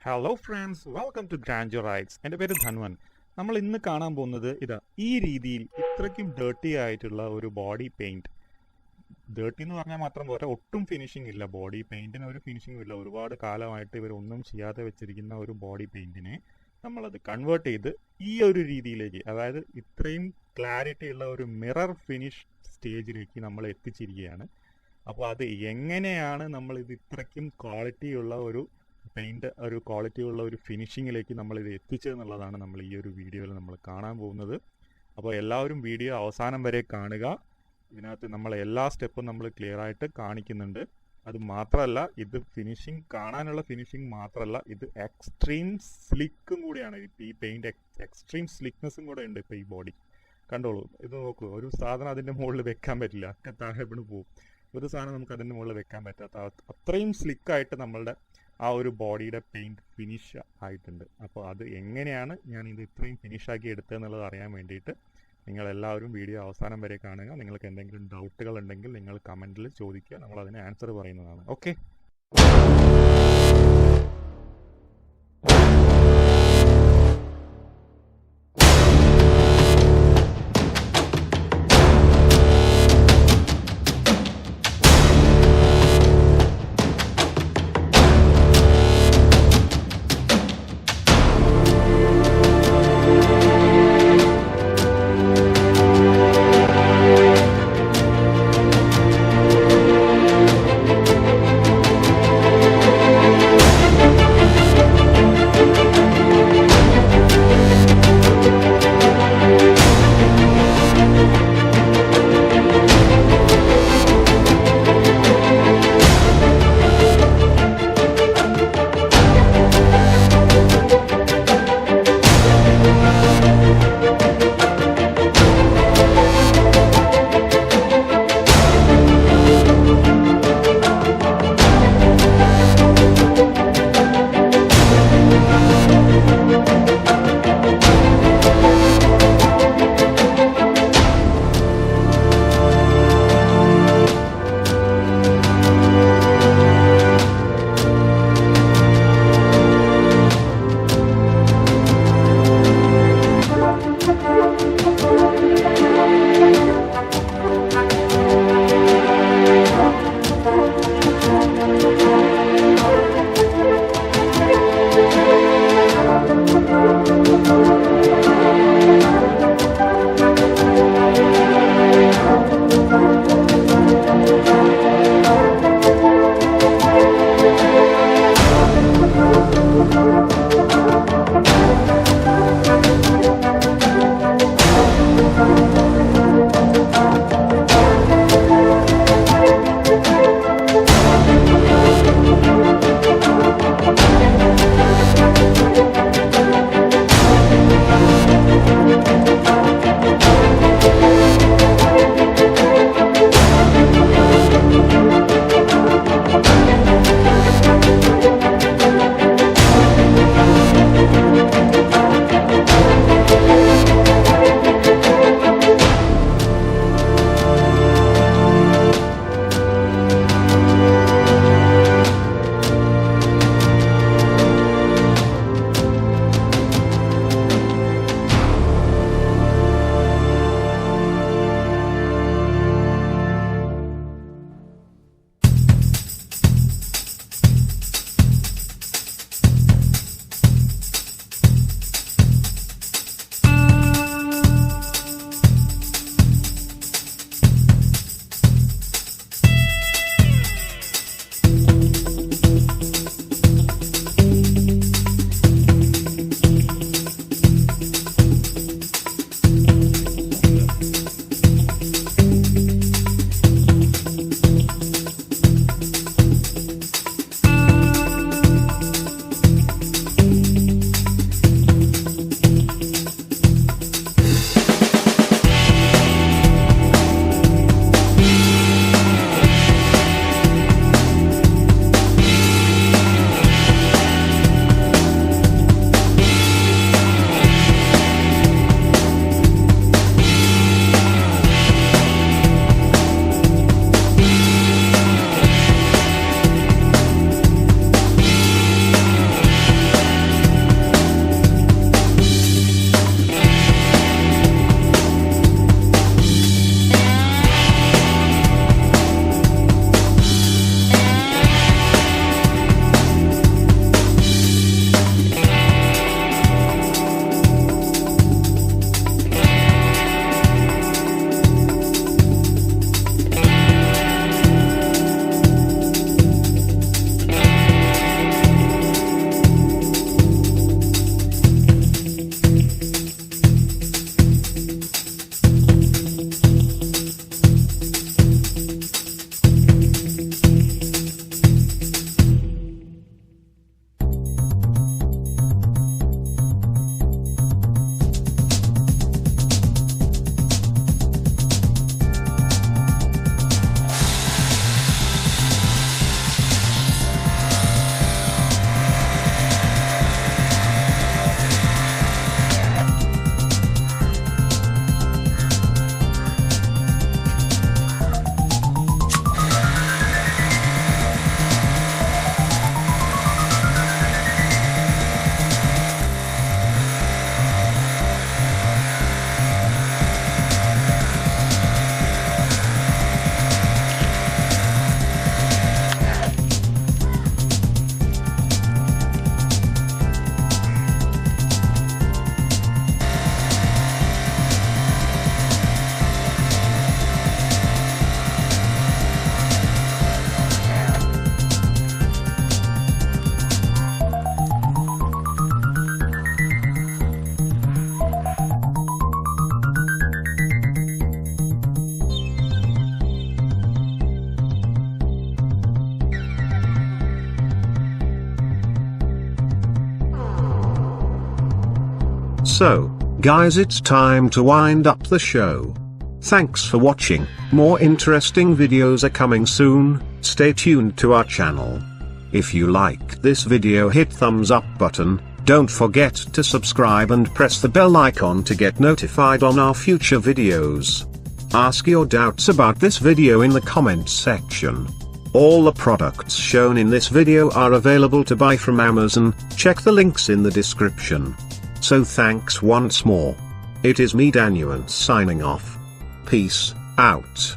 Hello friends, welcome to Grandeur Rides. എൻ്റെ പേര് ധൻവൻ. നമ്മൾ ഇന്ന് കാണാൻ പോകുന്നത് ഈ രീതിയിൽ ഇത്രയ്ക്കും ഡേർട്ടി ആയിട്ടുള്ള ഒരു ബോഡി പെയിൻറ്റ്. ഡേർട്ടി എന്ന് പറഞ്ഞാൽ മാത്രം പോരാ, ഒട്ടും ഫിനിഷിംഗ് ഇല്ല. ബോഡി പെയിൻറ്റിന് ഒരു ഫിനിഷിംഗും ഇല്ല. ഒരുപാട് കാലമായിട്ട് ഇവരൊന്നും ചെയ്യാതെ വെച്ചിരിക്കുന്ന ഒരു ബോഡി പെയിൻറ്റിനെ നമ്മളത് കൺവേർട്ട് ചെയ്ത് ഈ ഒരു രീതിയിലേക്ക്, അതായത് ഇത്രയും ക്ലാരിറ്റി ഉള്ള ഒരു മിറർ ഫിനിഷ് സ്റ്റേജിലേക്ക് നമ്മൾ എത്തിച്ചിരിക്കുകയാണ്. അപ്പോൾ അത് എങ്ങനെയാണ് നമ്മളിത് ഇത്രയ്ക്കും ക്വാളിറ്റിയുള്ള ഒരു പെയിൻറ്റ്, ഒരു ക്വാളിറ്റിയുള്ള ഒരു ഫിനിഷിങ്ങിലേക്ക് നമ്മളിത് എത്തിച്ചതെന്നുള്ളതാണ് നമ്മൾ ഈ ഒരു വീഡിയോയിൽ നമ്മൾ കാണാൻ പോകുന്നത്. അപ്പോൾ എല്ലാവരും വീഡിയോ അവസാനം വരെ കാണുക. ഇതിനകത്ത് നമ്മൾ എല്ലാ സ്റ്റെപ്പും നമ്മൾ ക്ലിയർ ആയിട്ട് കാണിക്കുന്നുണ്ട്. അത് മാത്രമല്ല, ഇത് ഫിനിഷിങ്, കാണാനുള്ള ഫിനിഷിങ് മാത്രമല്ല, ഇത് എക്സ്ട്രീം സ്ലിക്കും കൂടിയാണ്. ഈ പെയിൻറ്റ് എക്സ്ട്രീം സ്ലിക്നെസ്സും കൂടെ ഉണ്ട് ഇപ്പോൾ ഈ ബോഡി. കണ്ടോളൂ, ഇത് നോക്കൂ. ഒരു സാധനം അതിൻ്റെ മുകളിൽ വെക്കാൻ പറ്റില്ല, ഒക്കെ താഴെ വീണ് പോകും. ഒരു സാധനം നമുക്ക് അതിൻ്റെ മുകളിൽ വെക്കാൻ പറ്റാത്ത അത്രയും സ്ലിക്കായിട്ട് നമ്മളുടെ ആ ഒരു ബോഡിയുടെ പെയിൻറ്റ് ഫിനിഷ് ആയിട്ടുണ്ട്. അപ്പോൾ അത് എങ്ങനെയാണ് ഞാൻ ഇത് ഇത്രയും ഫിനിഷാക്കി എടുത്തതെന്നുള്ളത് അറിയാൻ വേണ്ടിയിട്ട് നിങ്ങളെല്ലാവരും വീഡിയോ അവസാനം വരെ കാണുക. നിങ്ങൾക്ക് എന്തെങ്കിലും ഡൗട്ടുകൾ ഉണ്ടെങ്കിൽ നിങ്ങൾ കമൻറ്റിൽ ചോദിക്കുക, നമ്മൾ അതിന് ആൻസർ പറയുന്നതാണ്. Okay. So, guys, it's time to wind up the show. Thanks for watching. More interesting videos are coming soon. Stay tuned to our channel. If you like this video, hit thumbs up button. Don't forget to subscribe and press the bell icon to get notified on our future videos. Ask your doubts about this video in the comments section. All the products shown in this video are available to buy from Amazon. Check the links in the description. So thanks once more. It is me, Daniel, signing off. Peace out.